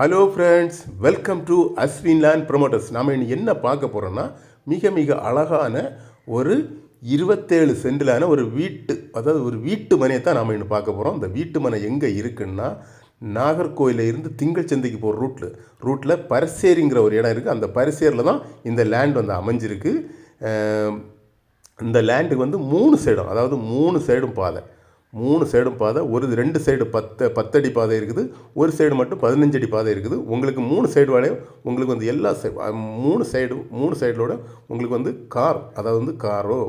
Hello friends, welcome to Ashwin land promoters. நாம் இன்னும் என்ன பார்க்க போகிறோன்னா, மிக மிக அழகான ஒரு 27 சென்டிலான ஒரு வீட்டு மனையை தான் நாம் இன்னும் பார்க்க போகிறோம். இந்த வீட்டு மனை எங்கே இருக்குன்னா, நாகர்கோயிலில் இருந்து திங்கள் சந்தைக்கு போகிற ரூட்டில் பரிசேரிங்கிற ஒரு இடம் இருக்குது. அந்த பரிசேரில் தான் இந்த லேண்ட் வந்து அமைஞ்சிருக்கு. இந்த லேண்டுக்கு வந்து 3 சைடும், அதாவது 3 சைடும் பாதை, ஒரு 2 சைடு 10 அடி பாதை இருக்குது, ஒரு சைடு மட்டும் 15 அடி பாதை இருக்குது. உங்களுக்கு 3 சைடு வரையும் உங்களுக்கு வந்து எல்லா 3 சைடோட உங்களுக்கு வந்து அதாவது வந்து காரோ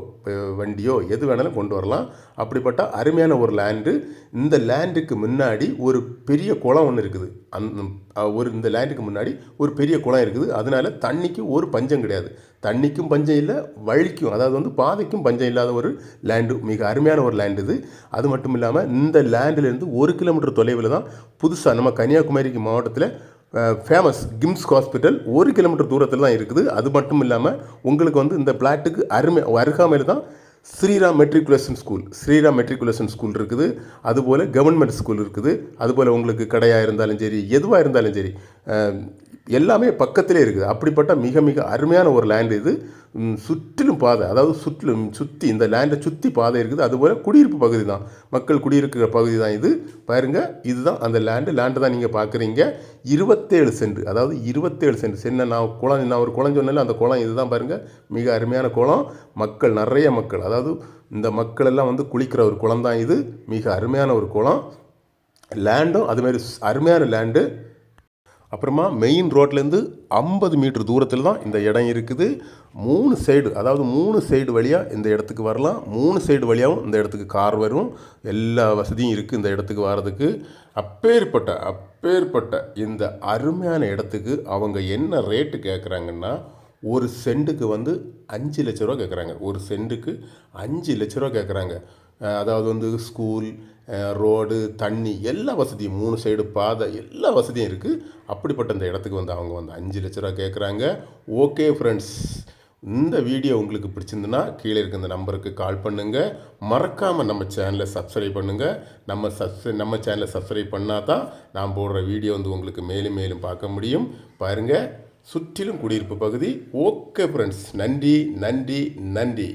வண்டியோ எது வேணாலும் கொண்டு வரலாம். அப்படிப்பட்ட அருமையான ஒரு லேண்டு. இந்த லேண்டுக்கு முன்னாடி ஒரு பெரிய குளம் ஒன்று இருக்குது. இந்த லேண்டுக்கு முன்னாடி ஒரு பெரிய குளம் இருக்குது. அதனால தண்ணிக்கு ஒரு பஞ்சம் கிடையாது. தண்ணிக்கும் பஞ்சம் இல்லை, வழிக்கும், அதாவது வந்து பாதைக்கும் பஞ்சம் இல்லாத ஒரு லேண்டு. மிக அருமையான ஒரு லேண்டு இது. அது மட்டும் இல்லாமல் இந்த லேண்டிலேருந்து 1 கிலோமீட்டர் தொலைவில் தான் புதுசாக நம்ம கன்னியாகுமரி மாவட்டத்தில் ஃபேமஸ் கிம்ஸ் ஹாஸ்பிட்டல் 1 கிலோமீட்டர் தூரத்தில் தான் இருக்குது. அது மட்டும் இல்லாமல் உங்களுக்கு வந்து இந்த பிளாட்டுக்கு அருகாமையில் தான் ஸ்ரீராம் மெட்ரிகுலேஷன் ஸ்கூல் இருக்குது. அதுபோல் கவர்மெண்ட் ஸ்கூல் இருக்குது. அதுபோல் உங்களுக்கு கடையாக இருந்தாலும் சரி, எதுவாக இருந்தாலும் சரி, எல்லாமே பக்கத்திலே இருக்குது. அப்படிப்பட்ட மிக மிக அருமையான ஒரு லேண்டு இது. சுற்றிலும் பாதை, அதாவது சுற்றி இந்த லேண்டை சுற்றி பாதை இருக்குது. அதுபோல் குடியிருப்பு பகுதி தான், மக்கள் குடியிருக்கிற பகுதி தான் இது. பாருங்கள், இதுதான் அந்த லேண்டு தான் நீங்கள் பார்க்குறீங்க. 27 சென்ட், அதாவது 27 சென்ட். நான் ஒரு குளம் சொன்னால அந்த குளம் இது தான். பாருங்கள், மிக அருமையான குளம். நிறைய மக்கள், அதாவது இந்த மக்கள் எல்லாம் வந்து குளிக்கிற ஒரு குளம் தான் இது. மிக அருமையான ஒரு குளம். லேண்டும் அதுமாரி அருமையான லேண்டு. அப்புறமா மெயின் ரோட்லேருந்து 50 மீட்டர் தூரத்தில் தான் இந்த இடம் இருக்குது. 3 சைடு, அதாவது 3 சைடு வழியாக இந்த இடத்துக்கு வரலாம். 3 சைடு வழியாகவும் இந்த இடத்துக்கு கார் வரும். எல்லா வசதியும் இருக்குது இந்த இடத்துக்கு வர்றதுக்கு. அப்பேற்பட்ட இந்த அருமையான இடத்துக்கு அவங்க என்ன ரேட்டு கேட்குறாங்கன்னா, ஒரு சென்ட்டுக்கு வந்து 5 லட்ச ரூபா கேட்குறாங்க. ஒரு சென்ட்டுக்கு 5 லட்ச ரூபா கேட்குறாங்க. அதாவது வந்து ஸ்கூல், ரோடு, தண்ணி எல்லா வசதியும், 3 சைடு பாதை எல்லா வசதியும் இருக்குது. அப்படிப்பட்ட இந்த இடத்துக்கு வந்து அவங்க வந்து 5 லட்ச ரூபா கேட்குறாங்க. ஓகே ஃப்ரெண்ட்ஸ், இந்த வீடியோ உங்களுக்கு பிடிச்சிருந்துன்னா கீழே இருக்க இந்த நம்பருக்கு கால் பண்ணுங்கள். மறக்காமல் நம்ம சேனலை சப்ஸ்கிரைப் பண்ணுங்கள். நம்ம சேனலை சப்ஸ்கிரைப் பண்ணால் தான் நான் போடுற வீடியோ வந்து உங்களுக்கு மேலும் மேலும் பார்க்க முடியும். பாருங்கள், சுற்றிலும் குடியிருப்பு பகுதி. ஓகே ஃப்ரெண்ட்ஸ், நன்றி.